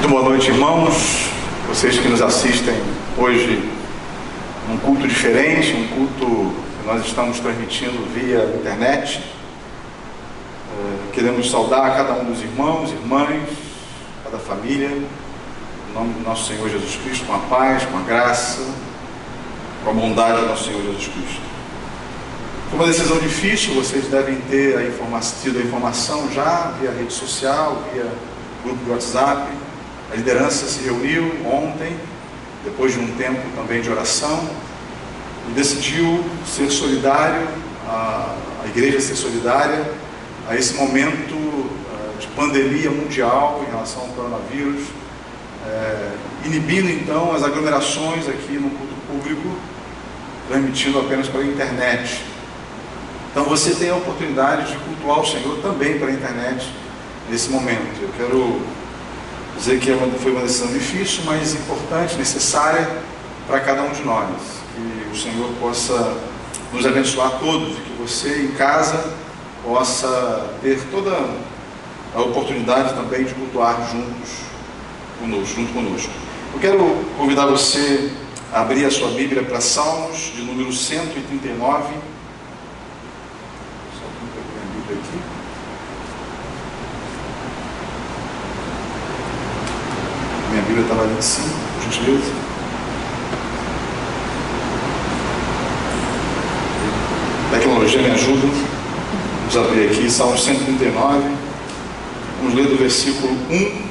Muito boa noite, irmãos, vocês que nos assistem hoje num culto diferente, um culto que nós estamos transmitindo via internet. Queremos saudar cada um dos irmãos, irmãs, cada família, em nome do nosso Senhor Jesus Cristo, com a paz, com a graça, com a bondade do nosso Senhor Jesus Cristo. Foi uma decisão difícil, vocês devem ter tido a informação já via rede social, via grupo de WhatsApp. A liderança se reuniu ontem, depois de um tempo também de oração, e decidiu ser solidário, a igreja ser solidária a esse momento de pandemia mundial em relação ao coronavírus, inibindo então as aglomerações aqui no culto público, transmitindo apenas pela internet. Então você tem a oportunidade de cultuar o Senhor também pela internet nesse momento. Eu quero dizer que foi uma decisão difícil, mas importante, necessária para cada um de nós. Que o Senhor possa nos abençoar todos e que você em casa possa ter toda a oportunidade também de cultuar junto conosco. Eu quero convidar você a abrir a sua Bíblia para Salmos de número 139. Só vou abrir a Bíblia aqui. Minha Bíblia estava ali em cima, por gentileza. Tecnologia me ajuda. Vamos abrir aqui, Salmo 139. Vamos ler do versículo 1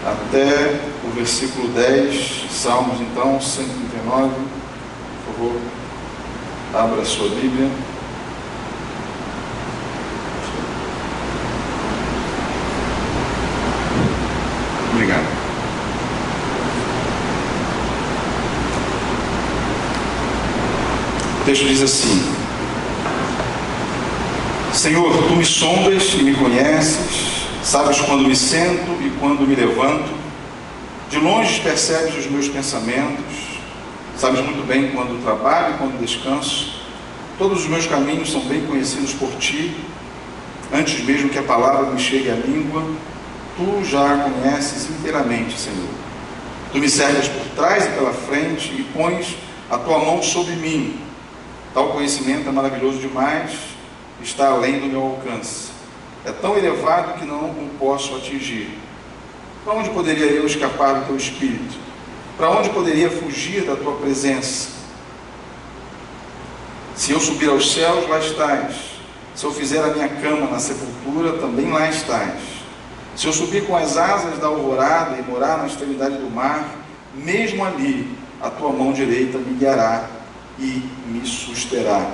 até o versículo 10. Salmos, então, 139. Por favor, abra a sua Bíblia. Obrigado. O texto diz assim: Senhor, tu me sondas e me conheces, sabes quando me sento e quando me levanto, de longe percebes os meus pensamentos, sabes muito bem quando trabalho e quando descanso, todos os meus caminhos são bem conhecidos por ti, antes mesmo que a palavra me chegue à língua, tu já a conheces inteiramente, Senhor. Tu me cercas por trás e pela frente e pões a tua mão sobre mim. Tal conhecimento é maravilhoso demais, está além do meu alcance. É tão elevado que não o posso atingir. Para onde poderia eu escapar do teu Espírito? Para onde poderia fugir da tua presença? Se eu subir aos céus, lá estás. Se eu fizer a minha cama na sepultura, também lá estás. Se eu subir com as asas da alvorada e morar na extremidade do mar, mesmo ali a tua mão direita me guiará e me susterá.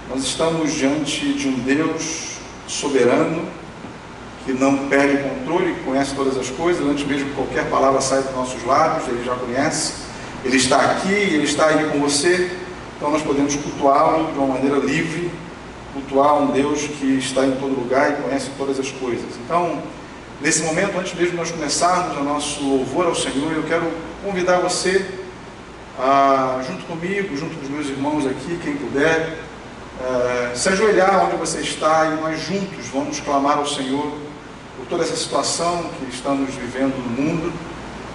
Nós estamos diante de um Deus soberano, que não perde o controle, que conhece todas as coisas, antes mesmo que qualquer palavra saia dos nossos lábios, Ele já conhece. Ele está aqui, Ele está aí com você, então nós podemos cultuá-lo de uma maneira livre, cultuar um Deus que está em todo lugar e conhece todas as coisas. Então, nesse momento, antes mesmo de nós começarmos o nosso louvor ao Senhor, eu quero convidar você, junto comigo, junto com os meus irmãos aqui, quem puder, se ajoelhar onde você está e nós juntos vamos clamar ao Senhor por toda essa situação que estamos vivendo no mundo.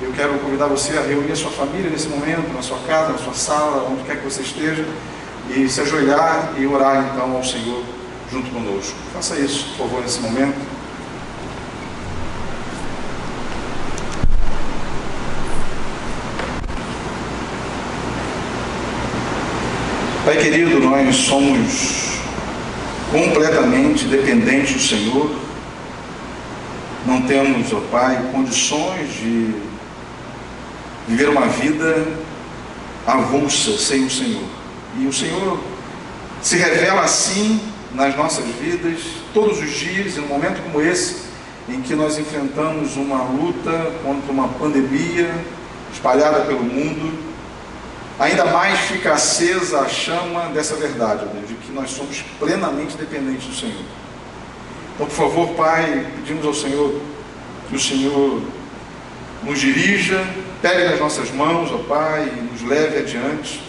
Eu quero convidar você a reunir a sua família nesse momento, na sua casa, na sua sala, onde quer que você esteja, e se ajoelhar e orar então ao Senhor junto conosco. Faça isso, por favor, nesse momento. Pai querido, nós somos completamente dependentes do Senhor, não temos, ó Pai, condições de viver uma vida avulsa sem o Senhor. E o Senhor se revela assim nas nossas vidas, todos os dias, em um momento como esse, em que nós enfrentamos uma luta contra uma pandemia espalhada pelo mundo. Ainda mais fica acesa a chama dessa verdade, Deus, de que nós somos plenamente dependentes do Senhor. Então, por favor, Pai, pedimos ao Senhor que o Senhor nos dirija, pegue nas nossas mãos, ó Pai, e nos leve adiante,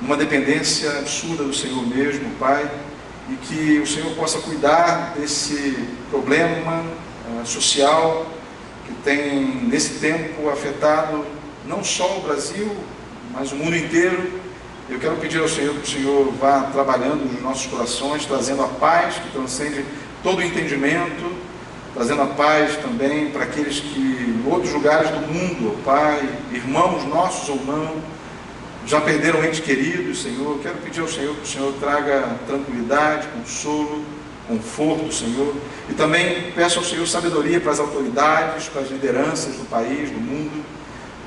numa dependência absurda do Senhor mesmo, Pai, e que o Senhor possa cuidar desse problema social que que tem, nesse tempo, afetado não só o Brasil, mas o mundo inteiro. Eu quero pedir ao Senhor que o Senhor vá trabalhando nos nossos corações, trazendo a paz que transcende todo o entendimento, trazendo a paz também para aqueles que, em outros lugares do mundo, ó Pai, irmãos nossos ou não, já perderam entes queridos, Senhor. Quero pedir ao Senhor que o Senhor traga tranquilidade, consolo, conforto, Senhor. E também peço ao Senhor sabedoria para as autoridades, para as lideranças do país, do mundo,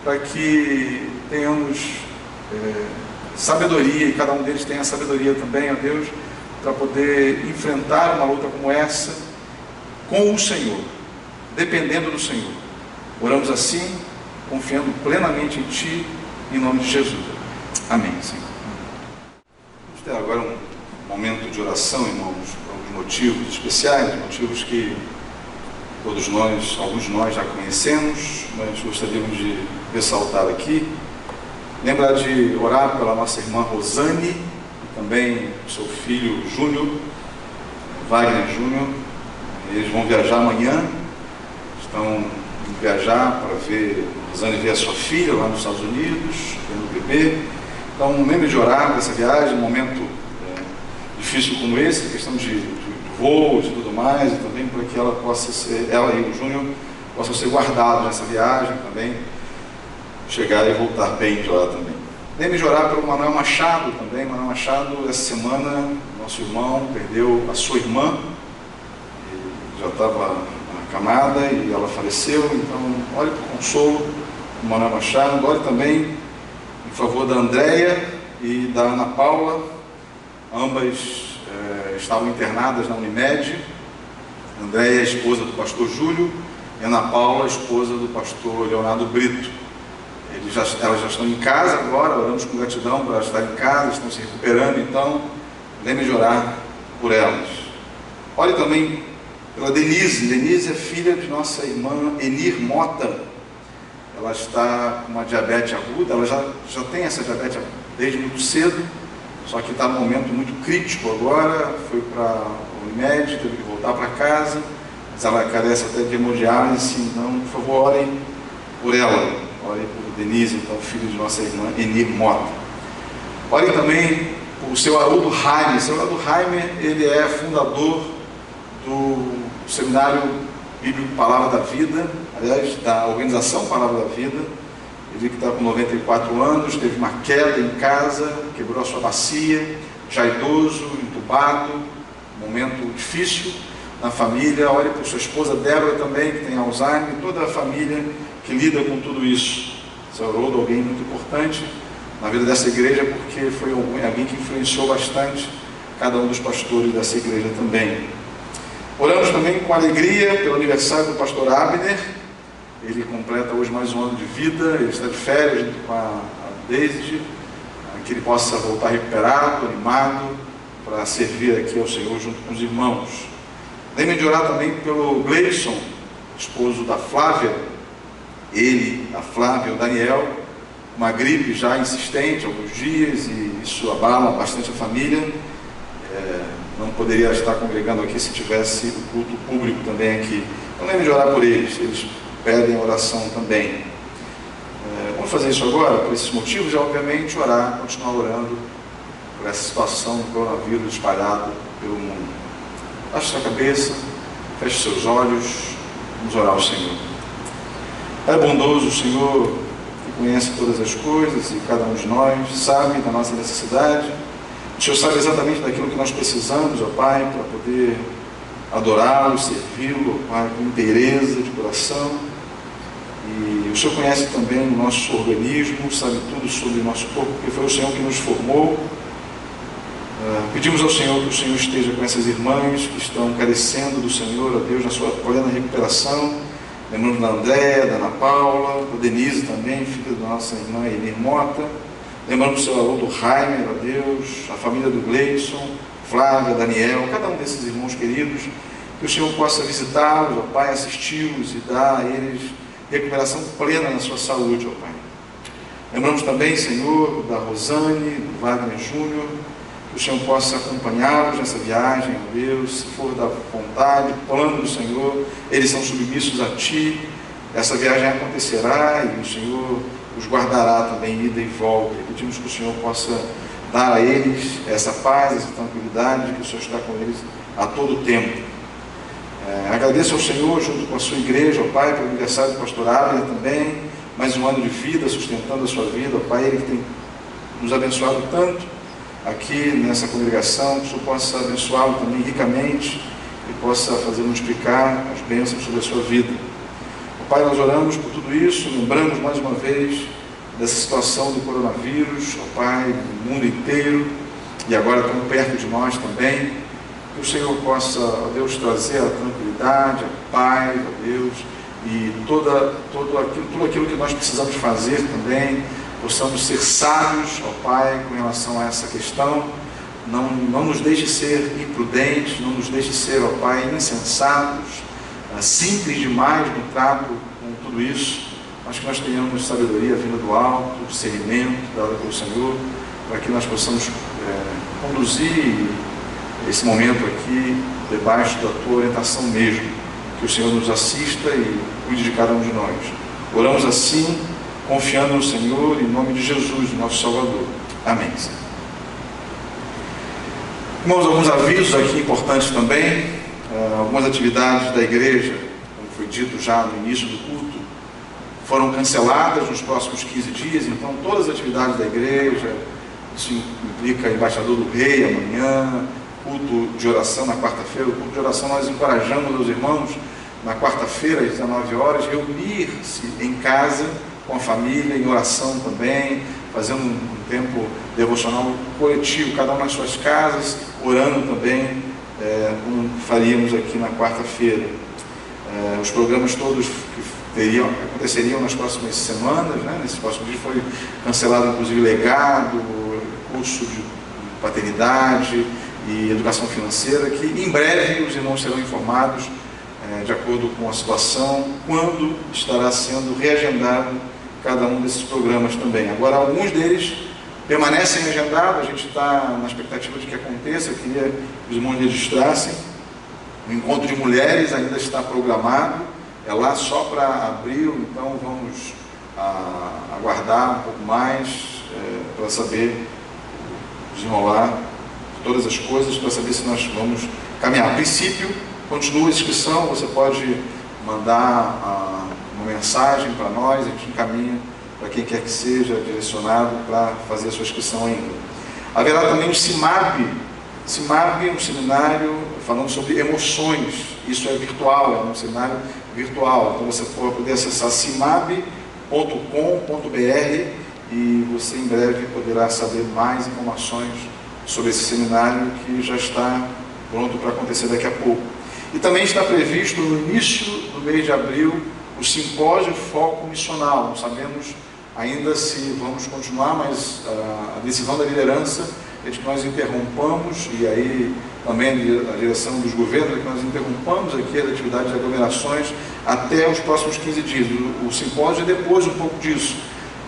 para que tenhamos sabedoria, e cada um deles tenha sabedoria também, ó Deus, para poder enfrentar uma luta como essa com o Senhor, dependendo do Senhor. Oramos assim, confiando plenamente em Ti, em nome de Jesus. Amém, Senhor. Vamos ter agora um momento de oração, irmãos, por alguns motivos especiais, motivos que todos nós, alguns de nós já conhecemos, mas gostaríamos de ressaltar aqui. Lembrar de orar pela nossa irmã Rosane, e também o seu filho Júnior, Wagner Júnior. Eles vão viajar amanhã, estão indo viajar para ver, Rosane ver a sua filha lá nos Estados Unidos, vendo o bebê. Então, lembre de orar para essa viagem, um momento difícil como esse, questão de voos e tudo mais, e também para que ela possa ser, ela e o Júnior possam ser guardados nessa viagem também, chegar e voltar bem de lá também. Lembre de orar pelo Manuel Machado também. Manuel Machado, essa semana, nosso irmão perdeu a sua irmã, já estava acamada e ela faleceu, então ore por consolo do Manuel Machado. Ore também em favor da Andréia e da Ana Paula, ambas estavam internadas na Unimed. Andréia, esposa do pastor Júlio, e Ana Paula, esposa do pastor Leonardo Brito. Elas já estão em casa agora, oramos com gratidão por elas estarem em casa, estão se recuperando, então lembre de orar por elas. Ore também pela Denise. Denise é filha de nossa irmã Enir Mota. Ela está com uma diabetes aguda, ela já tem essa diabetes desde muito cedo, só que está num momento muito crítico agora, foi para a Unimed, teve que voltar para casa, mas ela carece até de hemodiálise, então, por favor, orem por ela. Orem por Denise, então, filho de nossa irmã Enir Mota. Orem também por o seu Haroldo Heimer. O seu Haroldo Heimer, ele é fundador do Seminário Bíblico Palavra da Vida, aliás, da Organização Palavra da Vida. Ele que está com 94 anos, teve uma queda em casa, quebrou a sua bacia, já idoso, entubado, momento difícil na família. Ore por sua esposa Débora também, que tem Alzheimer, e toda a família que lida com tudo isso. Seu Haroldo, alguém muito importante na vida dessa igreja, porque foi alguém que influenciou bastante cada um dos pastores dessa igreja também. Oramos também com alegria pelo aniversário do pastor Abner. Ele completa hoje mais um ano de vida, ele está de férias junto com a Daisy, que ele possa voltar recuperado, animado, para servir aqui ao Senhor junto com os irmãos. Lembrem de orar também pelo Gleison, esposo da Flávia. Ele, a Flávia e o Daniel, uma gripe já insistente há alguns dias, e isso abala bastante a família. Não poderia estar congregando aqui se tivesse o culto público também aqui. Então lembre de orar por eles, eles pedem oração também. Vamos fazer isso agora, por esses motivos, e obviamente orar, continuar orando por essa situação do coronavírus espalhado pelo mundo. Baixe sua cabeça, feche seus olhos, vamos orar ao Senhor. É bondoso o Senhor, que conhece todas as coisas, e cada um de nós sabe da nossa necessidade. O Senhor sabe exatamente daquilo que nós precisamos, ó Pai, para poder adorá-lo, servi-lo, ó Pai, com inteireza de coração. E o Senhor conhece também o nosso organismo, sabe tudo sobre o nosso corpo, porque foi o Senhor que nos formou. Pedimos ao Senhor que o Senhor esteja com essas irmãs que estão carecendo do Senhor, ó Deus, na sua plena recuperação. Lembrando da Andréia, da Ana Paula, da Denise também, filha da nossa irmã Enir Mota. Lembrando do seu Haroldo Heimer, ó Deus, a família do Gleison, Flávia, Daniel, cada um desses irmãos queridos, que o Senhor possa visitá-los, ó Pai, assisti-los e dar a eles recuperação plena na sua saúde, ó Pai. Lembramos também, Senhor, da Rosane, do Wagner Júnior, que o Senhor possa acompanhá-los nessa viagem, ó Deus, se for da vontade, plano do Senhor, eles são submissos a Ti. essa viagem acontecerá e o Senhor os guardará também, ida e volta. E pedimos que o Senhor possa dar a eles essa paz, essa tranquilidade, que o Senhor está com eles a todo tempo. Agradeço ao Senhor, junto com a sua igreja, ó Pai, pelo aniversário do pastor Abner também, mais um ano de vida, sustentando a sua vida, ó Pai, ele que tem nos abençoado tanto aqui nessa congregação, que o Senhor possa abençoá-lo também ricamente e possa fazer multiplicar as bênçãos sobre a sua vida. Ó Pai, nós oramos por tudo isso, lembramos mais uma vez dessa situação do coronavírus, ó Pai, no mundo inteiro, e agora tão perto de nós também. Que o Senhor possa, ó Deus, trazer a tranquilidade, a paz, ó Deus, e tudo aquilo que nós precisamos fazer também, possamos ser sábios, ó Pai, com relação a essa questão. Não nos deixe ser imprudentes, não nos deixe ser, ó Pai, insensatos, simples demais no trato com tudo isso, mas que nós tenhamos sabedoria vinda do alto, discernimento dado pelo Senhor, para que nós possamos conduzir esse momento aqui debaixo da tua orientação mesmo. Que o Senhor nos assista e cuide de cada um de nós. Oramos assim, confiando no Senhor, em nome de Jesus, nosso Salvador. Amém. Irmãos, alguns avisos aqui importantes também. Algumas atividades da igreja, como foi dito já no início do culto, foram canceladas nos próximos 15 dias. Então todas as atividades da igreja, isso implica embaixador do rei amanhã, culto de oração na quarta-feira. O culto de oração nós encorajamos os irmãos na quarta-feira às 19 horas reunir-se em casa com a família, em oração também, fazendo um tempo devocional coletivo, cada um nas suas casas, orando também, como faríamos aqui na quarta-feira. Os programas todos que aconteceriam nas próximas semanas, né? Nesse próximo dia foi cancelado inclusive legado, curso de paternidade e educação financeira, que em breve os irmãos serão informados, de acordo com a situação, quando estará sendo reagendado cada um desses programas também. Agora, alguns deles permanecem agendados, a gente está na expectativa de que aconteça. Eu queria que os irmãos registrassem. O encontro de mulheres ainda está programado, é lá só para abril, então vamos aguardar um pouco mais para saber desenrolar todas as coisas, para saber se nós vamos caminhar. A princípio, continua a inscrição, você pode mandar uma mensagem para nós, a gente encaminha para quem quer que seja direcionado para fazer a sua inscrição ainda. Haverá também o CIMAB. CIMAB é um seminário falando sobre emoções. Isso é virtual, é um seminário virtual. Então você pode poder acessar cimab.com.br e você em breve poderá saber mais informações sobre esse seminário que já está pronto para acontecer daqui a pouco. E também está previsto no início do mês de abril o simpósio Foco Missional. Não sabemos ainda se vamos continuar, mas a decisão da liderança é de que nós interrompamos, e aí também a direção dos governos é que nós interrompamos aqui as atividades de aglomerações até os próximos 15 dias. O simpósio é depois um pouco disso,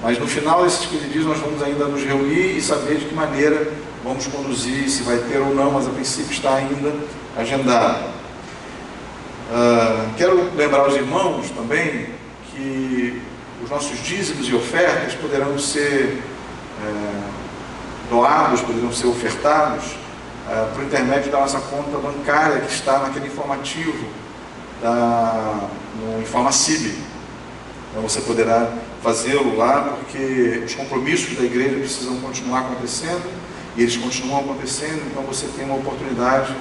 mas no final desses 15 dias nós vamos ainda nos reunir e saber de que maneira vamos conduzir, se vai ter ou não, mas a princípio está ainda agendado. Quero lembrar aos irmãos também que os nossos dízimos e ofertas poderão ser doados, poderão ser ofertados por intermédio da nossa conta bancária que está naquele informativo no Informacib. Então você poderá fazê-lo lá, porque os compromissos da igreja precisam continuar acontecendo, e eles continuam acontecendo. Então você tem uma oportunidade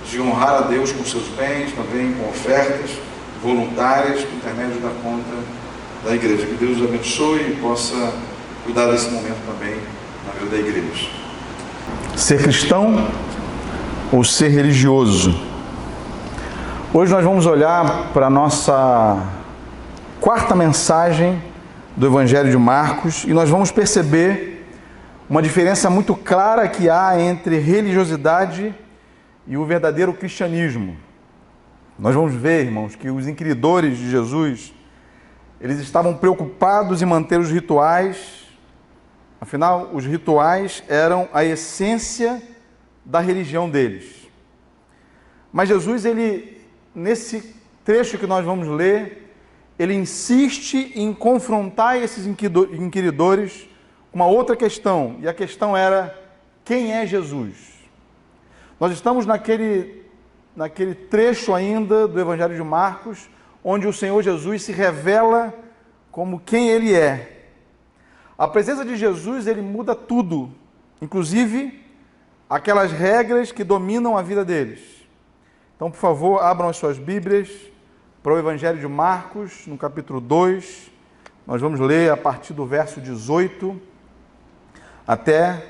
de honrar a Deus com seus bens, também com ofertas voluntárias por intermédio da conta da igreja. Que Deus os abençoe e possa cuidar desse momento também na vida da igreja. Ser cristão ou ser religioso? Hoje nós vamos olhar para a nossa quarta mensagem do Evangelho de Marcos e nós vamos perceber uma diferença muito clara que há entre religiosidade e o verdadeiro cristianismo. Nós vamos ver, irmãos, que os inquiridores de Jesus, eles estavam preocupados em manter os rituais. Afinal, os rituais eram a essência da religião deles. Mas Jesus, nesse trecho que nós vamos ler, ele insiste em confrontar esses inquiridores com uma outra questão, e a questão era: quem é Jesus? Nós estamos naquele trecho ainda do Evangelho de Marcos, onde o Senhor Jesus se revela como quem ele é. A presença de Jesus, ele muda tudo, inclusive aquelas regras que dominam a vida deles. Então, por favor, abram as suas Bíblias para o Evangelho de Marcos, no capítulo 2. Nós vamos ler a partir do verso 18 até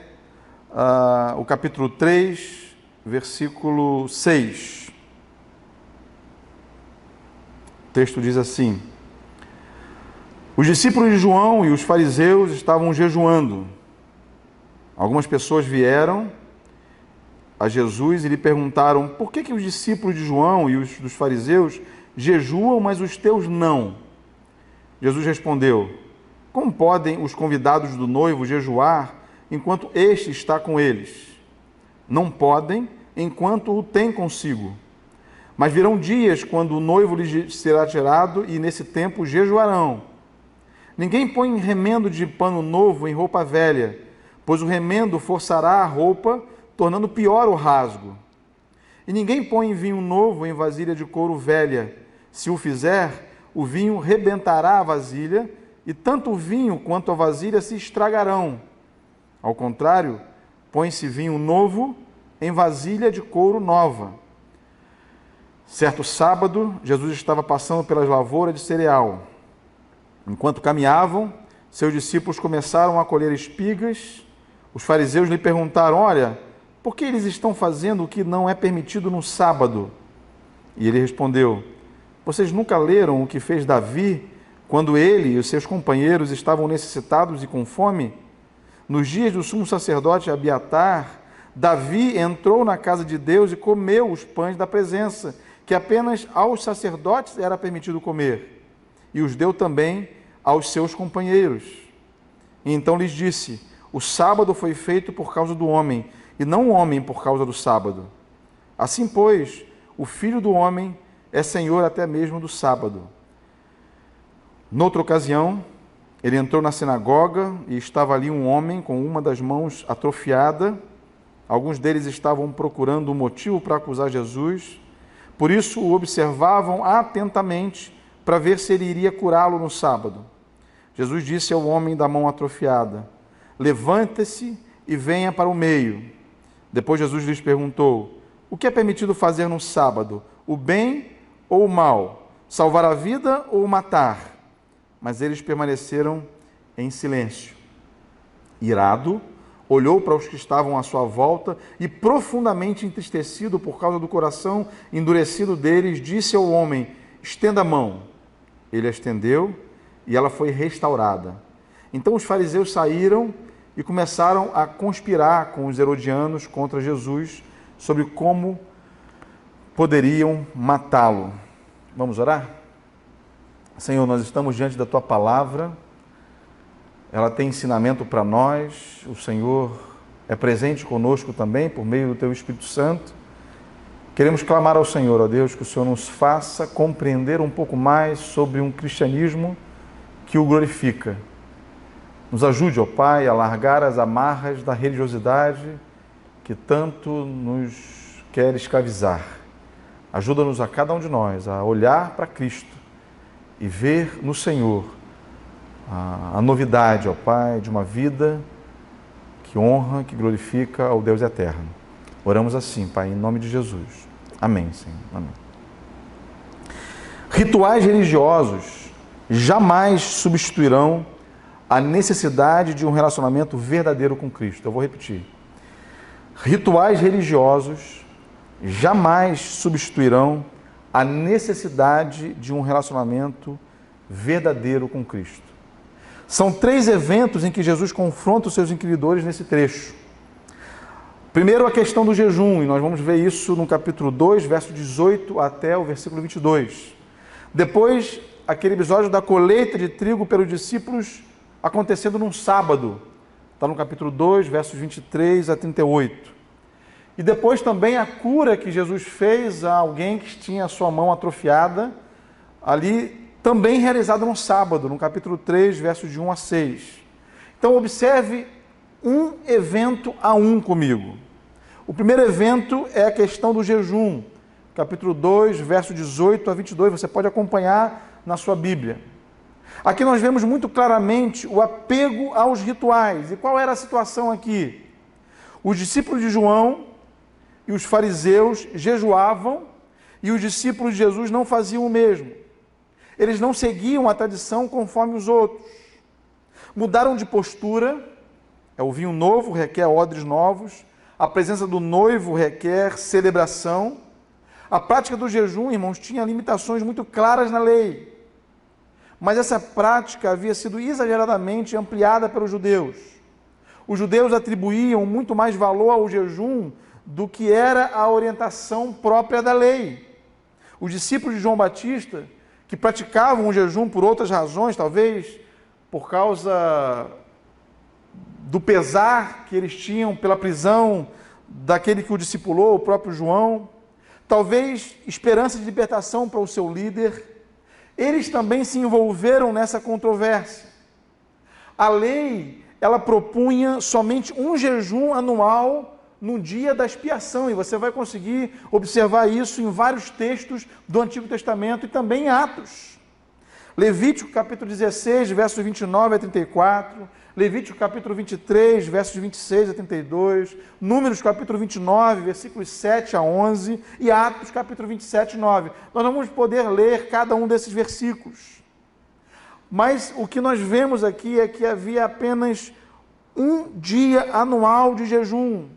o capítulo 3, versículo 6. O texto diz assim: os discípulos de João e os fariseus estavam jejuando. Algumas pessoas vieram a Jesus e lhe perguntaram: por que os discípulos de João e os dos fariseus jejuam, mas os teus não? Jesus respondeu: como podem os convidados do noivo jejuar enquanto este está com eles? Não podem enquanto o tem consigo. Mas virão dias quando o noivo lhes será tirado, e nesse tempo jejuarão. Ninguém põe remendo de pano novo em roupa velha, pois o remendo forçará a roupa, tornando pior o rasgo. E ninguém põe vinho novo em vasilha de couro velha. Se o fizer, o vinho rebentará a vasilha, e tanto o vinho quanto a vasilha se estragarão. Ao contrário, põe-se vinho novo em vasilha de couro nova. Certo sábado, Jesus estava passando pelas lavouras de cereal. Enquanto caminhavam, seus discípulos começaram a colher espigas. Os fariseus lhe perguntaram: olha, por que eles estão fazendo o que não é permitido no sábado? E ele respondeu: vocês nunca leram o que fez Davi quando ele e os seus companheiros estavam necessitados e com fome? Nos dias do sumo sacerdote Abiatar, Davi entrou na casa de Deus e comeu os pães da presença, que apenas aos sacerdotes era permitido comer, e os deu também aos seus companheiros. E então lhes disse: o sábado foi feito por causa do homem, e não o homem por causa do sábado. Assim, pois, o Filho do Homem é Senhor até mesmo do sábado. Noutra ocasião, ele entrou na sinagoga e estava ali um homem com uma das mãos atrofiada. Alguns deles estavam procurando um motivo para acusar Jesus, por isso o observavam atentamente para ver se ele iria curá-lo no sábado. Jesus disse ao homem da mão atrofiada: levante-se e venha para o meio. Depois Jesus lhes perguntou: o que é permitido fazer no sábado? O bem ou o mal? Salvar a vida ou matar? Mas eles permaneceram em silêncio. Irado, olhou para os que estavam à sua volta e, profundamente entristecido por causa do coração endurecido deles, disse ao homem: estenda a mão. Ele a estendeu e ela foi restaurada. Então os fariseus saíram e começaram a conspirar com os herodianos contra Jesus sobre como poderiam matá-lo. Vamos orar? Senhor, nós estamos diante da Tua palavra, ela tem ensinamento para nós, o Senhor é presente conosco também por meio do Teu Espírito Santo. Queremos clamar ao Senhor, ó Deus, que o Senhor nos faça compreender um pouco mais sobre um cristianismo que o glorifica. Nos ajude, ó Pai, a largar as amarras da religiosidade que tanto nos quer escravizar. Ajuda-nos a cada um de nós a olhar para Cristo e ver no Senhor a novidade, ó Pai, de uma vida que honra, que glorifica ao Deus eterno. Oramos assim, Pai, em nome de Jesus. Amém, Senhor. Amém. Rituais religiosos jamais substituirão a necessidade de um relacionamento verdadeiro com Cristo. Eu vou repetir. Rituais religiosos jamais substituirão a necessidade de um relacionamento verdadeiro com Cristo. São 3 eventos em que Jesus confronta os seus inquiridores nesse trecho. Primeiro, a questão do jejum, e nós vamos ver isso no capítulo 2, verso 18 até o versículo 22. Depois, aquele episódio da colheita de trigo pelos discípulos acontecendo num sábado. Está no capítulo 2, versos 23 a 38. E depois também a cura que Jesus fez a alguém que tinha a sua mão atrofiada, ali também realizada no sábado, no capítulo 3, versos de 1 a 6. Então, observe um evento a um comigo. O primeiro evento é a questão do jejum, capítulo 2, verso 18 a 22, você pode acompanhar na sua Bíblia. Aqui nós vemos muito claramente o apego aos rituais. E qual era a situação aqui? Os discípulos de João e os fariseus jejuavam e os discípulos de Jesus não faziam o mesmo. Eles não seguiam a tradição conforme os outros. Mudaram de postura, o vinho novo requer odres novos, a presença do noivo requer celebração. A prática do jejum, irmãos, tinha limitações muito claras na lei. Mas essa prática havia sido exageradamente ampliada pelos judeus. Os judeus atribuíam muito mais valor ao jejum do que era a orientação própria da lei. Os discípulos de João Batista, que praticavam o jejum por outras razões, talvez por causa do pesar que eles tinham pela prisão daquele que o discipulou, o próprio João, talvez esperança de libertação para o seu líder, eles também se envolveram nessa controvérsia. A lei, ela propunha somente um jejum anual no dia da expiação, e você vai conseguir observar isso em vários textos do Antigo Testamento e também em Atos. Levítico capítulo 16, versos 29 a 34, Levítico capítulo 23, versos 26 a 32, Números capítulo 29, versículos 7 a 11 e Atos capítulo 27, 9. Nós não vamos poder ler cada um desses versículos. Mas o que nós vemos aqui é que havia apenas um dia anual de jejum,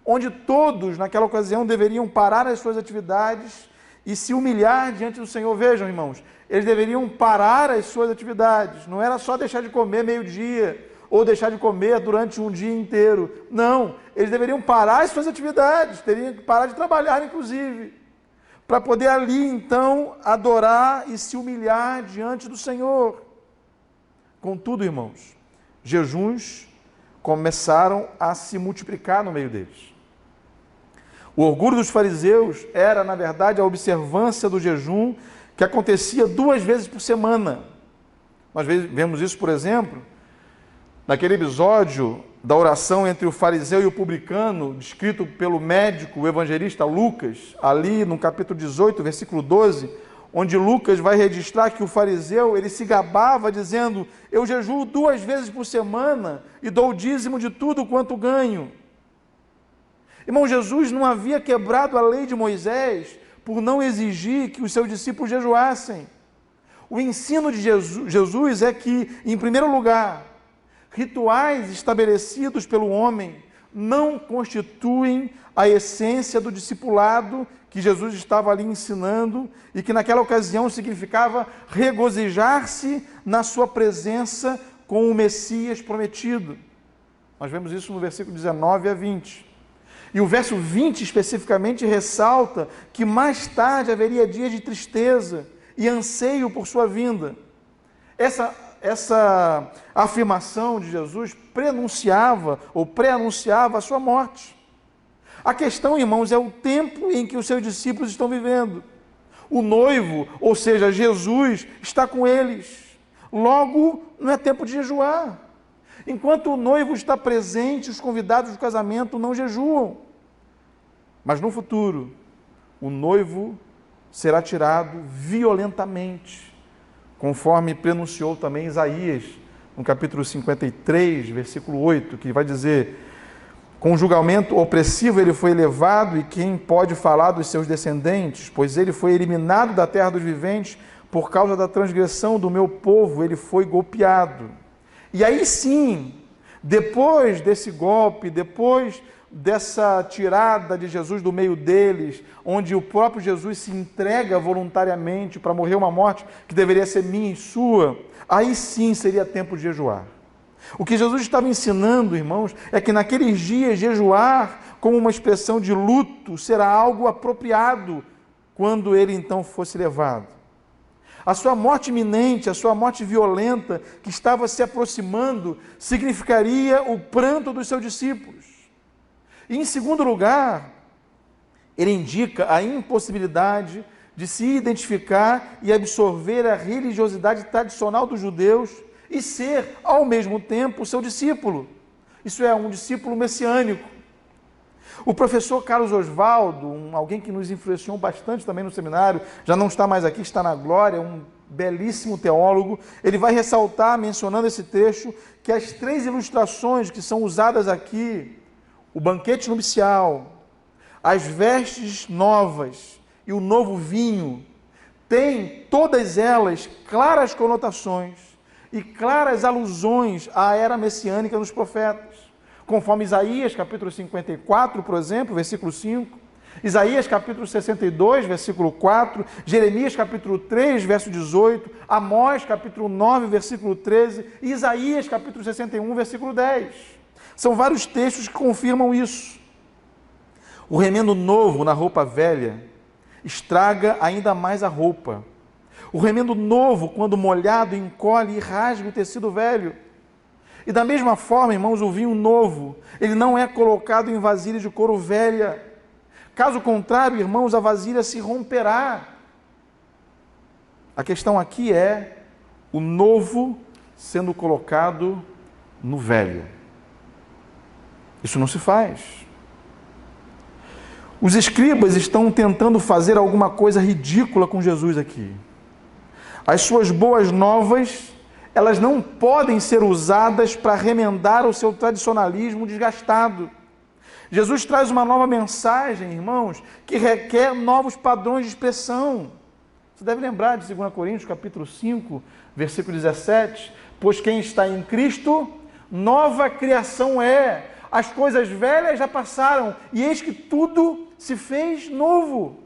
onde todos, naquela ocasião, deveriam parar as suas atividades e se humilhar diante do Senhor. Vejam, irmãos, eles deveriam parar as suas atividades. Não era só deixar de comer meio-dia ou deixar de comer durante um dia inteiro. Não, eles deveriam parar as suas atividades, teriam que parar de trabalhar, inclusive, para poder ali, então, adorar e se humilhar diante do Senhor. Contudo, irmãos, jejuns começaram a se multiplicar no meio deles. O orgulho dos fariseus era, na verdade, a observância do jejum que acontecia 2 vezes por semana. Nós vemos isso, por exemplo, naquele episódio da oração entre o fariseu e o publicano, descrito pelo médico, o evangelista Lucas, ali no capítulo 18, versículo 12, onde Lucas vai registrar que o fariseu, ele se gabava dizendo: eu jejuo 2 vezes por semana e dou o dízimo de tudo quanto ganho. Irmão, Jesus não havia quebrado a lei de Moisés por não exigir que os seus discípulos jejuassem. O ensino de Jesus é que, em primeiro lugar, rituais estabelecidos pelo homem não constituem a essência do discipulado que Jesus estava ali ensinando e que naquela ocasião significava regozijar-se na sua presença com o Messias prometido. Nós vemos isso no versículo 19 a 20. E o verso 20 especificamente ressalta que mais tarde haveria dias de tristeza e anseio por sua vinda. Essa afirmação de Jesus preanunciava a sua morte. A questão, irmãos, é o tempo em que os seus discípulos estão vivendo. O noivo, ou seja, Jesus, está com eles. Logo, não é tempo de jejuar. Enquanto o noivo está presente, os convidados do casamento não jejuam. Mas no futuro, o noivo será tirado violentamente, conforme prenunciou também Isaías, no capítulo 53, versículo 8, que vai dizer: com julgamento opressivo ele foi levado, e quem pode falar dos seus descendentes? Pois ele foi eliminado da terra dos viventes, por causa da transgressão do meu povo, ele foi golpeado. E aí sim, depois desse golpe, depois dessa tirada de Jesus do meio deles, onde o próprio Jesus se entrega voluntariamente para morrer uma morte que deveria ser minha e sua, aí sim seria tempo de jejuar. O que Jesus estava ensinando, irmãos, é que naqueles dias jejuar como uma expressão de luto será algo apropriado quando ele então fosse levado. A sua morte iminente, a sua morte violenta que estava se aproximando, significaria o pranto dos seus discípulos. E em segundo lugar, ele indica a impossibilidade de se identificar e absorver a religiosidade tradicional dos judeus e ser, ao mesmo tempo, seu discípulo. Isso é, um discípulo messiânico. O professor Carlos Oswaldo, alguém que nos influenciou bastante também no seminário, já não está mais aqui, está na glória, um belíssimo teólogo, ele vai ressaltar, mencionando esse trecho, que as 3 ilustrações que são usadas aqui, o banquete nupcial, as vestes novas e o novo vinho, têm todas elas claras conotações e claras alusões à era messiânica dos profetas, conforme Isaías capítulo 54, por exemplo, versículo 5, Isaías capítulo 62, versículo 4, Jeremias capítulo 3, verso 18, Amós capítulo 9, versículo 13, e Isaías capítulo 61, versículo 10. São vários textos que confirmam isso. O remendo novo na roupa velha estraga ainda mais a roupa. O remendo novo, quando molhado, encolhe e rasga o tecido velho. E da mesma forma, irmãos, o vinho novo, ele não é colocado em vasilha de couro velha. Caso contrário, irmãos, a vasilha se romperá. A questão aqui é o novo sendo colocado no velho. Isso não se faz. Os escribas estão tentando fazer alguma coisa ridícula com Jesus aqui. As suas boas novas, elas não podem ser usadas para remendar o seu tradicionalismo desgastado. Jesus traz uma nova mensagem, irmãos, que requer novos padrões de expressão. Você deve lembrar de 2 Coríntios, capítulo 5, versículo 17, pois quem está em Cristo, nova criação é. As coisas velhas já passaram, e eis que tudo se fez novo.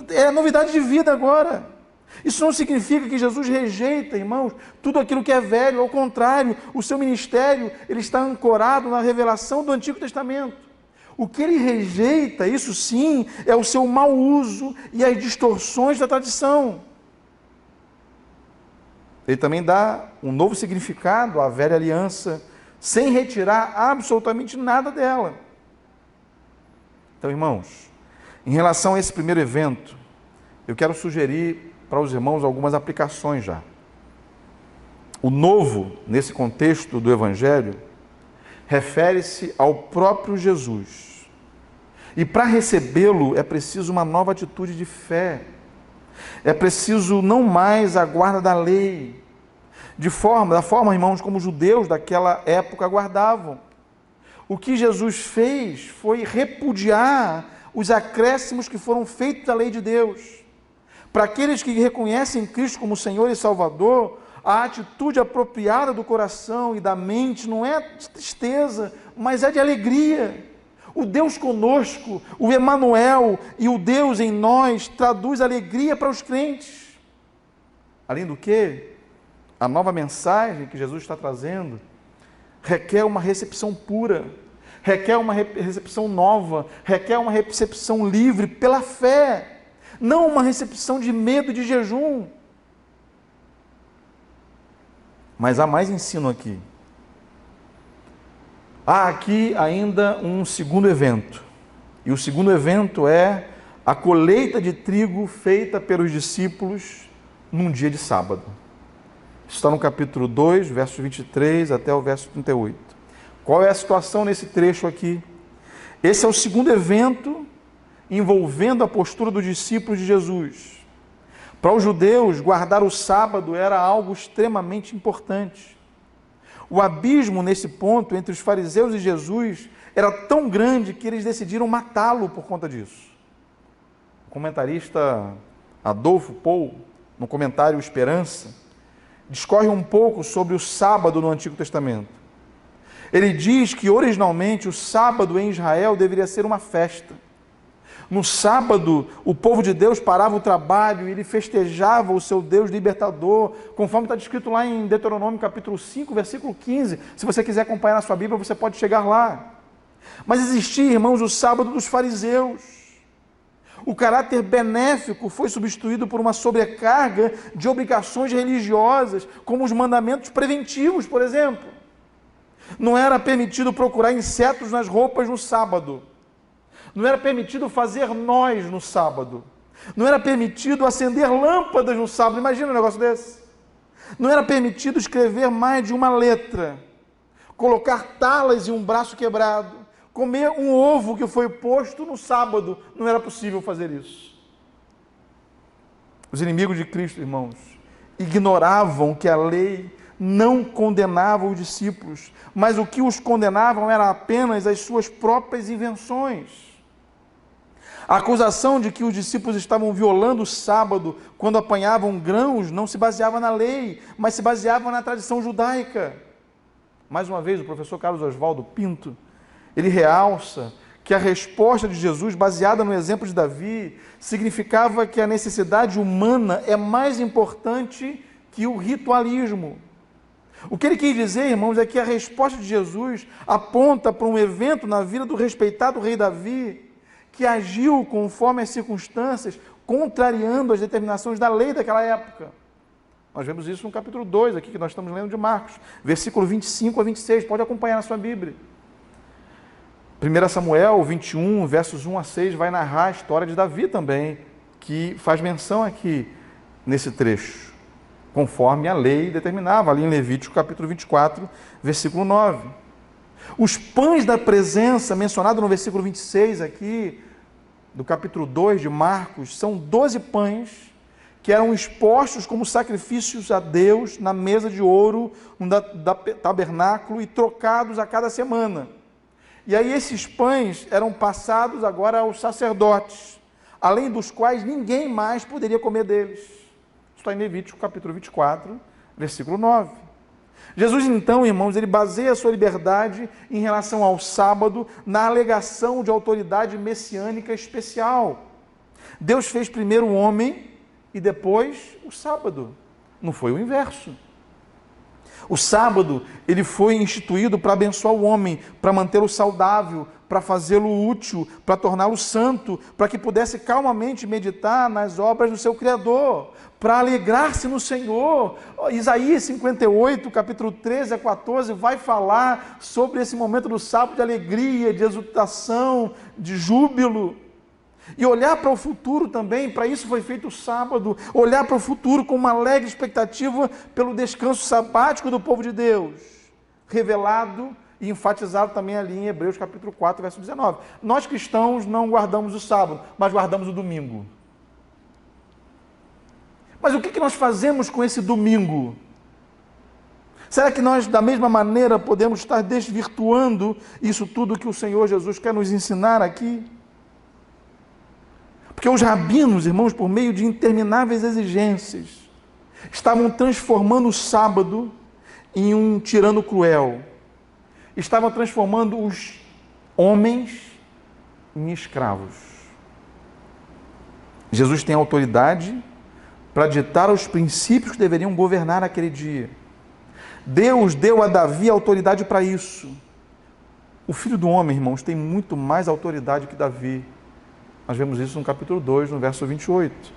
É novidade de vida agora. Isso não significa que Jesus rejeita, irmãos, tudo aquilo que é velho. Ao contrário, o seu ministério ele está ancorado na revelação do Antigo Testamento. O que ele rejeita, isso sim, é o seu mau uso e as distorções da tradição. Ele também dá um novo significado à velha aliança, sem retirar absolutamente nada dela. Então, irmãos, em relação a esse primeiro evento, eu quero sugerir para os irmãos algumas aplicações já. O novo, nesse contexto do Evangelho, refere-se ao próprio Jesus. E para recebê-lo é preciso uma nova atitude de fé. É preciso não mais a guarda da lei, da forma, irmãos, como os judeus daquela época guardavam. O que Jesus fez foi repudiar os acréscimos que foram feitos à lei de Deus. Para aqueles que reconhecem Cristo como Senhor e Salvador, a atitude apropriada do coração e da mente não é de tristeza, mas é de alegria. O Deus conosco, o Emanuel e o Deus em nós traduz alegria para os crentes. Além do que, a nova mensagem que Jesus está trazendo requer uma recepção pura, requer uma recepção nova, requer uma recepção livre pela fé. Não uma recepção de medo e de jejum. Mas há mais ensino aqui. Há aqui ainda um segundo evento. E o segundo evento é a colheita de trigo feita pelos discípulos num dia de sábado. Está no capítulo 2, verso 23 até o verso 38. Qual é a situação nesse trecho aqui? Esse é o segundo evento envolvendo a postura dos discípulos de Jesus. Para os judeus, guardar o sábado era algo extremamente importante. O abismo nesse ponto entre os fariseus e Jesus era tão grande que eles decidiram matá-lo por conta disso. O comentarista Adolfo Paul, no comentário Esperança, discorre um pouco sobre o sábado no Antigo Testamento. Ele diz que originalmente o sábado em Israel deveria ser uma festa. No sábado, o povo de Deus parava o trabalho e ele festejava o seu Deus libertador, conforme está descrito lá em Deuteronômio capítulo 5, versículo 15. Se você quiser acompanhar na sua Bíblia, você pode chegar lá. Mas existia, irmãos, o sábado dos fariseus. O caráter benéfico foi substituído por uma sobrecarga de obrigações religiosas, como os mandamentos preventivos, por exemplo. Não era permitido procurar insetos nas roupas no sábado. Não era permitido fazer nós no sábado. Não era permitido acender lâmpadas no sábado. Imagina um negócio desse. Não era permitido escrever mais de uma letra, colocar talas em um braço quebrado, comer um ovo que foi posto no sábado. Não era possível fazer isso. Os inimigos de Cristo, irmãos, ignoravam que a lei não condenava os discípulos, mas o que os condenavam era apenas as suas próprias invenções. A acusação de que os discípulos estavam violando o sábado quando apanhavam grãos não se baseava na lei, mas se baseava na tradição judaica. Mais uma vez, o professor Carlos Oswaldo Pinto, ele realça que a resposta de Jesus, baseada no exemplo de Davi, significava que a necessidade humana é mais importante que o ritualismo. O que ele quis dizer, irmãos, é que a resposta de Jesus aponta para um evento na vida do respeitado rei Davi, que agiu conforme as circunstâncias, contrariando as determinações da lei daquela época. Nós vemos isso no capítulo 2, aqui que nós estamos lendo de Marcos, versículo 25 a 26, pode acompanhar na sua Bíblia. 1 Samuel 21, versos 1 a 6, vai narrar a história de Davi também, que faz menção aqui nesse trecho, conforme a lei determinava, ali em Levítico capítulo 24, versículo 9. Os pães da presença, mencionado no versículo 26 aqui, do capítulo 2 de Marcos, são 12 pães que eram expostos como sacrifícios a Deus na mesa de ouro no tabernáculo e trocados a cada semana. E aí esses pães eram passados agora aos sacerdotes, além dos quais ninguém mais poderia comer deles. Isso está em Levítico capítulo 24, versículo 9. Jesus então, irmãos, ele baseia a sua liberdade em relação ao sábado na alegação de autoridade messiânica especial. Deus fez primeiro o homem e depois o sábado. Não foi o inverso. O sábado, ele foi instituído para abençoar o homem, para mantê-lo saudável, para fazê-lo útil, para torná-lo santo, para que pudesse calmamente meditar nas obras do seu Criador, para alegrar-se no Senhor. Isaías 58, capítulo 13 a 14, vai falar sobre esse momento do sábado de alegria, de exultação, de júbilo. E olhar para o futuro também, para isso foi feito o sábado, olhar para o futuro com uma alegre expectativa pelo descanso sabático do povo de Deus, revelado e enfatizado também ali em Hebreus capítulo 4, verso 19. Nós cristãos não guardamos o sábado, mas guardamos o domingo. Mas o que nós fazemos com esse domingo? Será que nós, da mesma maneira, podemos estar desvirtuando isso tudo que o Senhor Jesus quer nos ensinar aqui? Porque os rabinos, irmãos, por meio de intermináveis exigências, estavam transformando o sábado em um tirano cruel. Estavam transformando os homens em escravos. Jesus tem autoridade para ditar os princípios que deveriam governar aquele dia. Deus deu a Davi autoridade para isso. O Filho do Homem, irmãos, tem muito mais autoridade que Davi. Nós vemos isso no capítulo 2, no verso 28.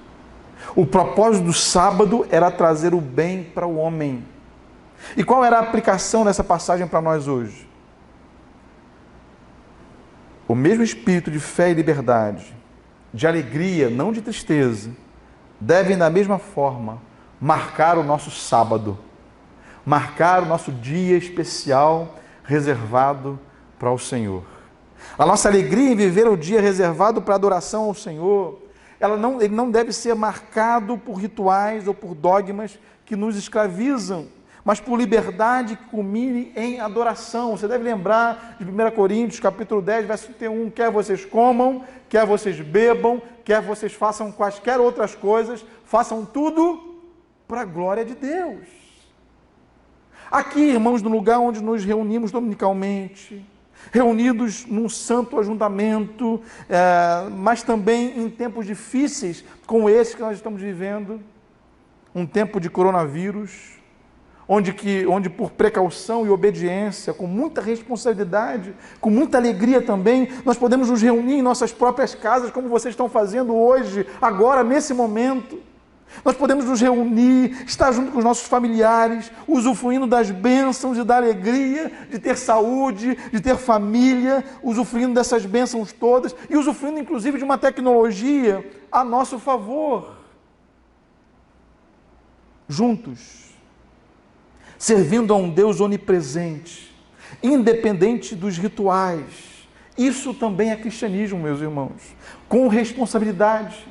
O propósito do sábado era trazer o bem para o homem. E qual era a aplicação dessa passagem para nós hoje? O mesmo espírito de fé e liberdade, de alegria, não de tristeza, devem da mesma forma marcar o nosso sábado, marcar o nosso dia especial reservado para o Senhor. A nossa alegria em viver o dia reservado para adoração ao Senhor, ele não deve ser marcado por rituais ou por dogmas que nos escravizam, mas por liberdade que culmine em adoração. Você deve lembrar de 1 Coríntios, capítulo 10, verso 31, quer vocês comam, quer vocês bebam, quer vocês façam quaisquer outras coisas, façam tudo para a glória de Deus. Aqui, irmãos, no lugar onde nos reunimos dominicalmente, reunidos num santo ajuntamento, mas também em tempos difíceis como esse que nós estamos vivendo, um tempo de coronavírus, onde por precaução e obediência, com muita responsabilidade, com muita alegria também, nós podemos nos reunir em nossas próprias casas, como vocês estão fazendo hoje, agora, nesse momento, Nós podemos nos reunir, estar junto com os nossos familiares, usufruindo das bênçãos e da alegria de ter saúde, de ter família, usufruindo dessas bênçãos todas e usufruindo inclusive de uma tecnologia a nosso favor. Juntos, servindo a um Deus onipresente, independente dos rituais. Isso também é cristianismo, meus irmãos, com responsabilidade,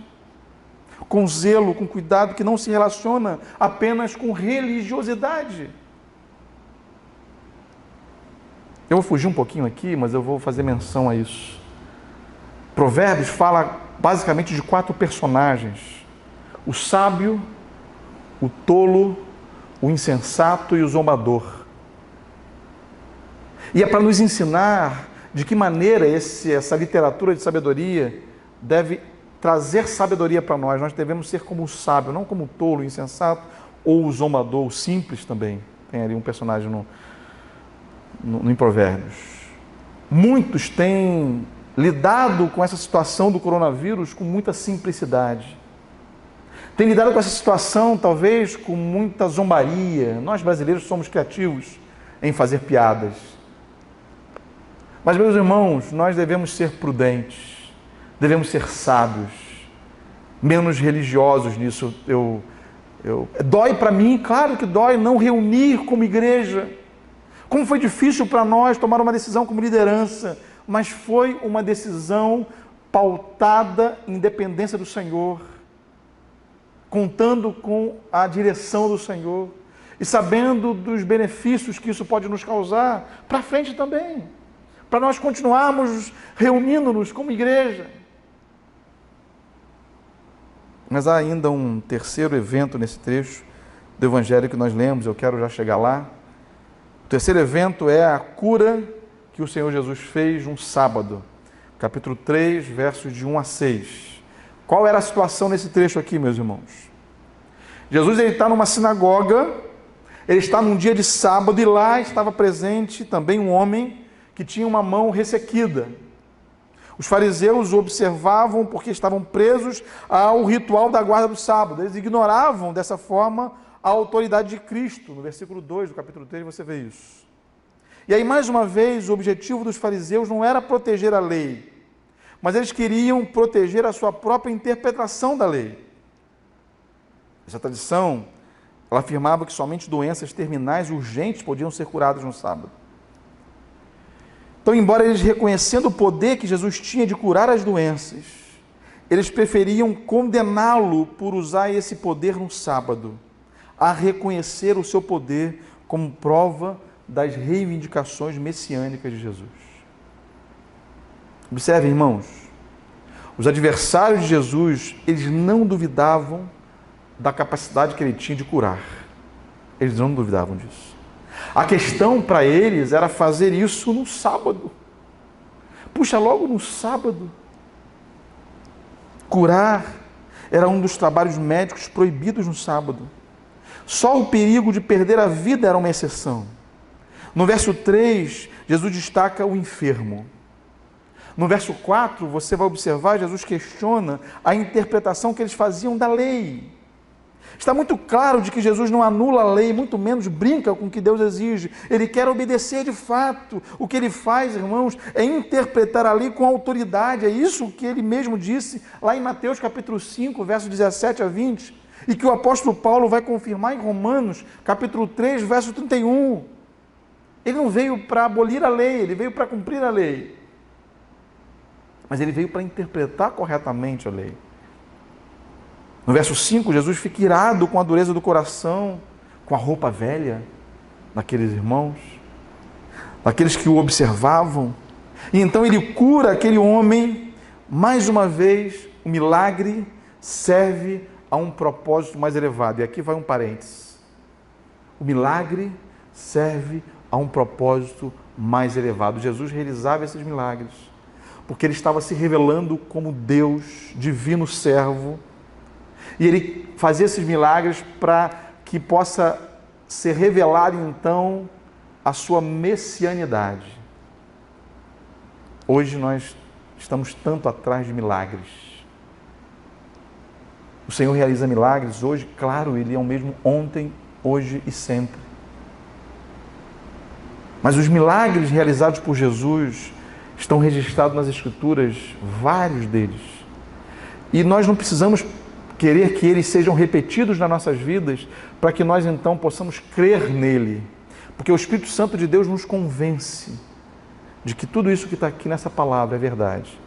com zelo, com cuidado, que não se relaciona apenas com religiosidade. Eu vou fugir um pouquinho aqui, mas eu vou fazer menção a isso. Provérbios fala basicamente de 4 personagens: o sábio, o tolo, o insensato e o zombador. E é para nos ensinar de que maneira essa literatura de sabedoria deve trazer sabedoria para nós. Nós devemos ser como o sábio, não como o tolo, o insensato ou o zombador, o simples também. Tem ali um personagem em Provérbios. Muitos têm lidado com essa situação do coronavírus com muita simplicidade. Tem lidado com essa situação, talvez, com muita zombaria. Nós, brasileiros, somos criativos em fazer piadas. Mas, meus irmãos, nós devemos ser prudentes, devemos ser sábios, menos religiosos nisso. Dói para mim, claro que dói, não reunir como igreja. Como foi difícil para nós tomar uma decisão como liderança, mas foi uma decisão pautada em dependência do Senhor, contando com a direção do Senhor e sabendo dos benefícios que isso pode nos causar para frente também, para nós continuarmos reunindo-nos como igreja. Mas há ainda um terceiro evento nesse trecho do Evangelho que nós lemos, eu quero já chegar lá. O terceiro evento é a cura que o Senhor Jesus fez um sábado, capítulo 3, versos de 1 a 6. Qual era a situação nesse trecho aqui, meus irmãos? Jesus está numa sinagoga, ele está num dia de sábado e lá estava presente também um homem que tinha uma mão ressequida. Os fariseus o observavam porque estavam presos ao ritual da guarda do sábado. Eles ignoravam dessa forma a autoridade de Cristo. No versículo 2 do capítulo 3 você vê isso. E aí, mais uma vez, o objetivo dos fariseus não era proteger a lei, mas eles queriam proteger a sua própria interpretação da lei. Essa tradição, ela afirmava que somente doenças terminais e urgentes podiam ser curadas no sábado. Então, embora eles reconhecendo o poder que Jesus tinha de curar as doenças, eles preferiam condená-lo por usar esse poder no sábado, a reconhecer o seu poder como prova das reivindicações messiânicas de Jesus. Observe, irmãos, os adversários de Jesus, eles não duvidavam da capacidade que ele tinha de curar. Eles não duvidavam disso. A questão para eles era fazer isso no sábado. Puxa, logo no sábado. Curar era um dos trabalhos médicos proibidos no sábado. Só o perigo de perder a vida era uma exceção. No verso 3, Jesus destaca o enfermo. No verso 4, você vai observar, Jesus questiona a interpretação que eles faziam da lei. Está muito claro de que Jesus não anula a lei, muito menos brinca com o que Deus exige. Ele quer obedecer de fato. O que ele faz, irmãos, é interpretar a lei com autoridade. É isso que ele mesmo disse lá em Mateus capítulo 5, versos 17 a 20, e que o apóstolo Paulo vai confirmar em Romanos capítulo 3, verso 31. Ele não veio para abolir a lei, ele veio para cumprir a lei. Mas ele veio para interpretar corretamente a lei. No verso 5, Jesus fica irado com a dureza do coração, com a roupa velha daqueles irmãos, daqueles que o observavam. E então ele cura aquele homem. Mais uma vez, o milagre serve a um propósito mais elevado. E aqui vai um parênteses. O milagre serve a um propósito mais elevado. Jesus realizava esses milagres porque ele estava se revelando como Deus, divino servo. E ele fazia esses milagres para que possa ser revelado, então, a sua messianidade. Hoje nós estamos tanto atrás de milagres. O Senhor realiza milagres hoje, claro, Ele é o mesmo ontem, hoje e sempre. Mas os milagres realizados por Jesus estão registrados nas Escrituras, vários deles. E nós não precisamos querer que eles sejam repetidos nas nossas vidas para que nós então possamos crer nele. Porque o Espírito Santo de Deus nos convence de que tudo isso que está aqui nessa palavra é verdade.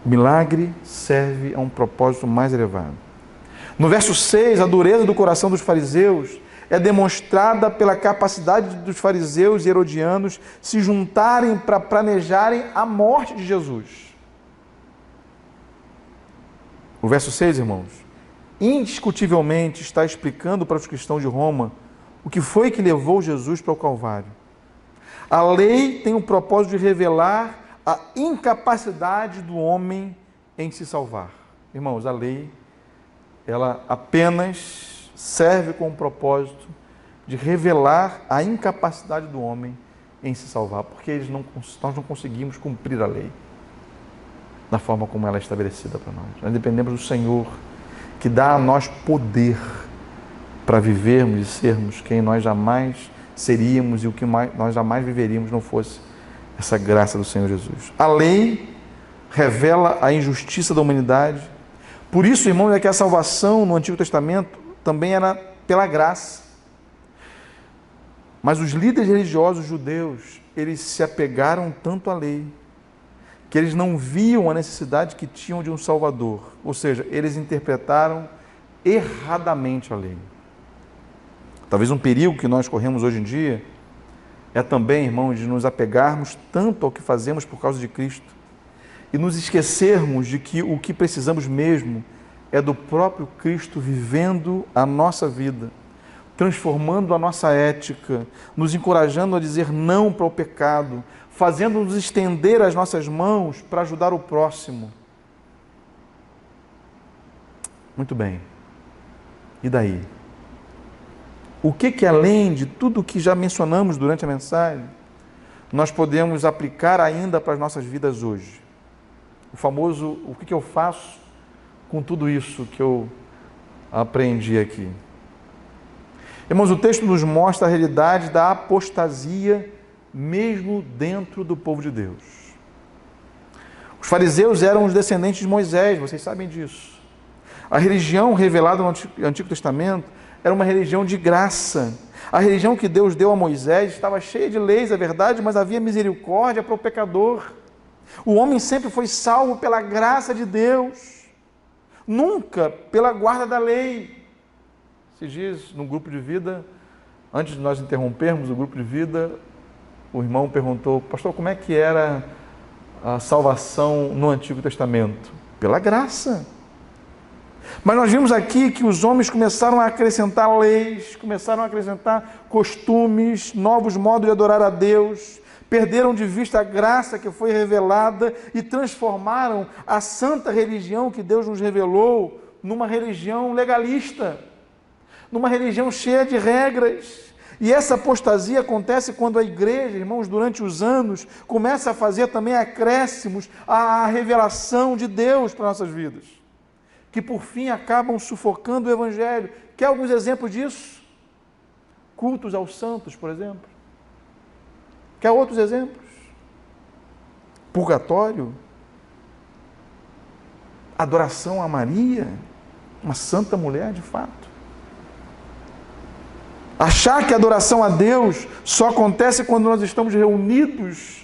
O milagre serve a um propósito mais elevado. No verso 6, a dureza do coração dos fariseus é demonstrada pela capacidade dos fariseus e herodianos se juntarem para planejarem a morte de Jesus. O verso 6, irmãos, indiscutivelmente está explicando para os cristãos de Roma o que foi que levou Jesus para o Calvário. A lei tem o propósito de revelar a incapacidade do homem em se salvar. Irmãos, a lei, ela apenas serve com o propósito de revelar a incapacidade do homem em se salvar, porque nós não conseguimos cumprir a lei da forma como ela é estabelecida para nós. Nós dependemos do Senhor, que dá a nós poder para vivermos e sermos quem nós jamais seríamos e o que nós jamais viveríamos não fosse essa graça do Senhor Jesus. A lei revela a injustiça da humanidade. Por isso, irmãos, é que a salvação no Antigo Testamento também era pela graça. Mas os líderes religiosos judeus, eles se apegaram tanto à lei, que eles não viam a necessidade que tinham de um Salvador. Ou seja, eles interpretaram erradamente a lei. Talvez um perigo que nós corremos hoje em dia é também, irmãos, de nos apegarmos tanto ao que fazemos por causa de Cristo e nos esquecermos de que o que precisamos mesmo é do próprio Cristo vivendo a nossa vida, transformando a nossa ética, nos encorajando a dizer não para o pecado, fazendo-nos estender as nossas mãos para ajudar o próximo. Muito bem. E daí? O que além de tudo o que já mencionamos durante a mensagem, nós podemos aplicar ainda para as nossas vidas hoje? O famoso, o que eu faço com tudo isso que eu aprendi aqui? Irmãos, o texto nos mostra a realidade da apostasia mesmo dentro do povo de Deus. Os fariseus eram os descendentes de Moisés, vocês sabem disso. A religião revelada no Antigo Testamento era uma religião de graça. A religião que Deus deu a Moisés estava cheia de leis, é verdade, mas havia misericórdia para o pecador. O homem sempre foi salvo pela graça de Deus, nunca pela guarda da lei. Esses dias, no grupo de vida, antes de nós interrompermos o grupo de vida, o irmão perguntou: pastor, como é que era a salvação no Antigo Testamento? Pela graça. Mas nós vimos aqui que os homens começaram a acrescentar leis, começaram a acrescentar costumes, novos modos de adorar a Deus, perderam de vista a graça que foi revelada e transformaram a santa religião que Deus nos revelou numa religião legalista, numa religião cheia de regras. E essa apostasia acontece quando a igreja, irmãos, durante os anos, começa a fazer também acréscimos à revelação de Deus para nossas vidas, que por fim acabam sufocando o Evangelho. Quer alguns exemplos disso? Cultos aos santos, por exemplo. Quer outros exemplos? Purgatório. Adoração a Maria, uma santa mulher de fato. Achar que a adoração a Deus só acontece quando nós estamos reunidos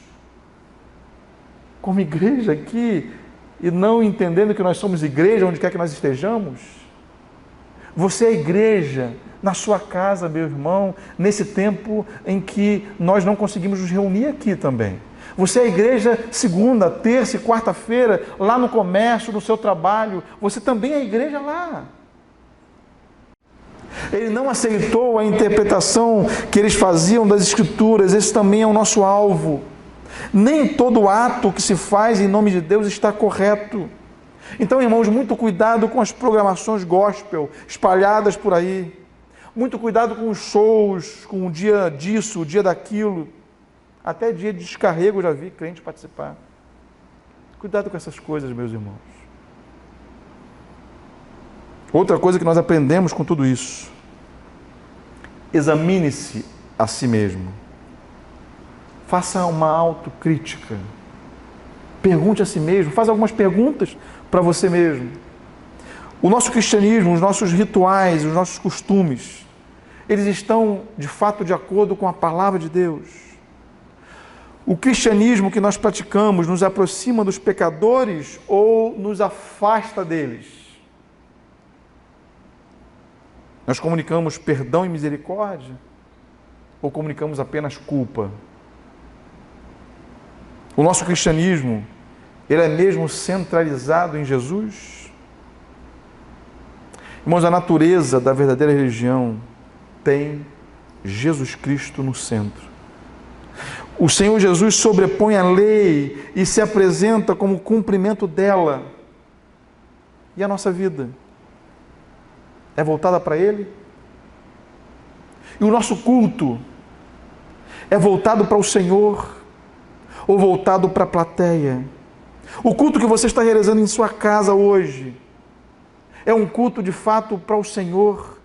como igreja aqui e não entendendo que nós somos igreja onde quer que nós estejamos. Você é igreja na sua casa, meu irmão, nesse tempo em que nós não conseguimos nos reunir aqui também. Você é igreja segunda, terça e quarta-feira, lá no comércio, no seu trabalho. Você também é igreja lá. Ele não aceitou a interpretação que eles faziam das Escrituras. Esse também é o nosso alvo. Nem todo ato que se faz em nome de Deus está correto. Então, irmãos, muito cuidado com as programações gospel espalhadas por aí. Muito cuidado com os shows, com o dia disso, o dia daquilo. Até dia de descarrego eu já vi crente participar. Cuidado com essas coisas, meus irmãos. Outra coisa que nós aprendemos com tudo isso: examine-se a si mesmo. Faça uma autocrítica. Pergunte a si mesmo, faça algumas perguntas para você mesmo. O nosso cristianismo, os nossos rituais, os nossos costumes, eles estão de fato de acordo com a palavra de Deus? O cristianismo que nós praticamos nos aproxima dos pecadores ou nos afasta deles? Nós comunicamos perdão e misericórdia ou comunicamos apenas culpa? O nosso cristianismo, ele é mesmo centralizado em Jesus? Irmãos, a natureza da verdadeira religião tem Jesus Cristo no centro. O Senhor Jesus sobrepõe a lei e se apresenta como cumprimento dela. E a nossa vida é voltada para Ele? E o nosso culto é voltado para o Senhor ou voltado para a plateia? O culto que você está realizando em sua casa hoje é um culto de fato para o Senhor?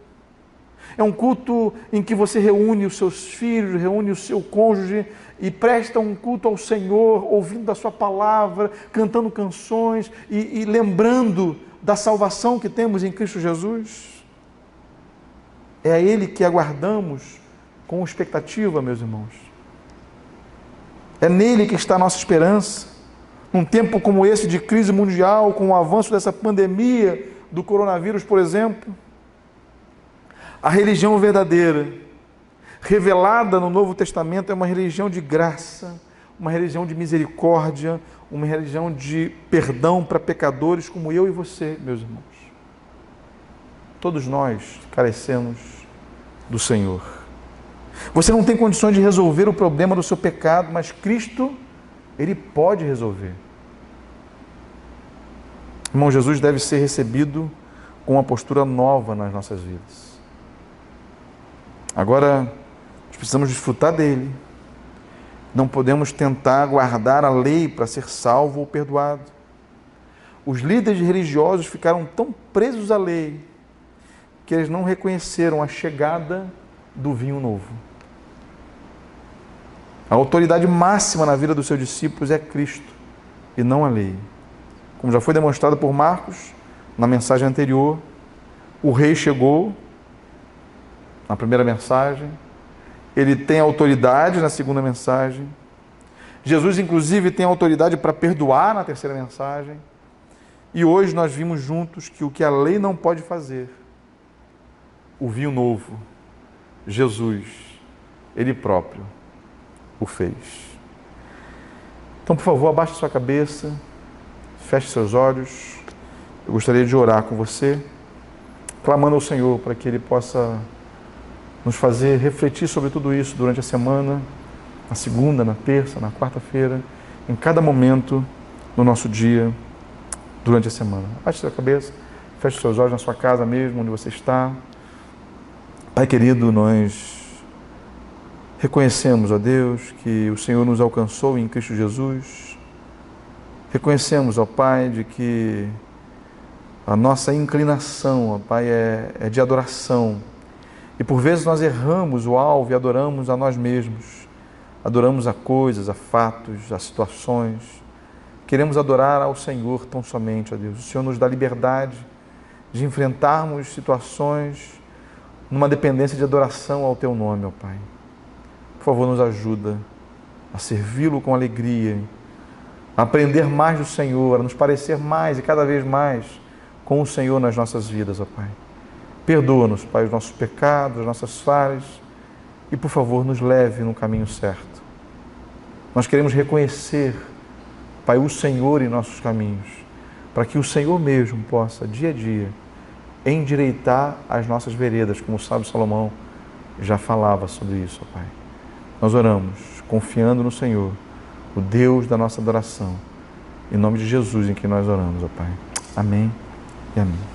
É um culto em que você reúne os seus filhos, reúne o seu cônjuge e presta um culto ao Senhor, ouvindo a sua palavra, cantando canções e lembrando da salvação que temos em Cristo Jesus? É a Ele que aguardamos com expectativa, meus irmãos. É nele que está a nossa esperança. Num tempo como esse de crise mundial, com o avanço dessa pandemia do coronavírus, por exemplo, a religião verdadeira, revelada no Novo Testamento, é uma religião de graça, uma religião de misericórdia, uma religião de perdão para pecadores como eu e você, meus irmãos. Todos nós carecemos do Senhor. Você não tem condições de resolver o problema do seu pecado, mas Cristo, Ele pode resolver. Irmão, Jesus deve ser recebido com uma postura nova nas nossas vidas. Agora, nós precisamos desfrutar dele. Não podemos tentar guardar a lei para ser salvo ou perdoado. Os líderes religiosos ficaram tão presos à lei que eles não reconheceram a chegada do vinho novo. A autoridade máxima na vida dos seus discípulos é Cristo e não a lei. Como já foi demonstrado por Marcos na mensagem anterior, o rei chegou na primeira mensagem, ele tem autoridade na segunda mensagem, Jesus inclusive tem autoridade para perdoar na terceira mensagem, e hoje nós vimos juntos que o que a lei não pode fazer, o vinho novo, Jesus, Ele próprio, o fez. Então, por favor, abaixe sua cabeça, feche seus olhos. Eu gostaria de orar com você, clamando ao Senhor para que Ele possa nos fazer refletir sobre tudo isso durante a semana, na segunda, na terça, na quarta-feira, em cada momento do nosso dia, durante a semana. Abaixe sua cabeça, feche seus olhos na sua casa mesmo, onde você está. Pai querido, nós reconhecemos, ó Deus, que o Senhor nos alcançou em Cristo Jesus. Reconhecemos, ó Pai, de que a nossa inclinação, ó Pai, é de adoração. E por vezes nós erramos o alvo e adoramos a nós mesmos. Adoramos a coisas, a fatos, a situações. Queremos adorar ao Senhor tão somente, ó Deus. O Senhor nos dá liberdade de enfrentarmos situações numa dependência de adoração ao Teu nome, ó Pai. Por favor, nos ajuda a servi-lo com alegria, a aprender mais do Senhor, a nos parecer mais e cada vez mais com o Senhor nas nossas vidas, ó Pai. Perdoa-nos, Pai, os nossos pecados, as nossas falhas e, por favor, nos leve no caminho certo. Nós queremos reconhecer, Pai, o Senhor em nossos caminhos, para que o Senhor mesmo possa, dia a dia, endireitar as nossas veredas, como o sábio Salomão já falava sobre isso, ó Pai. Nós oramos, confiando no Senhor, o Deus da nossa adoração. Em nome de Jesus em que nós oramos, ó Pai. Amém e amém.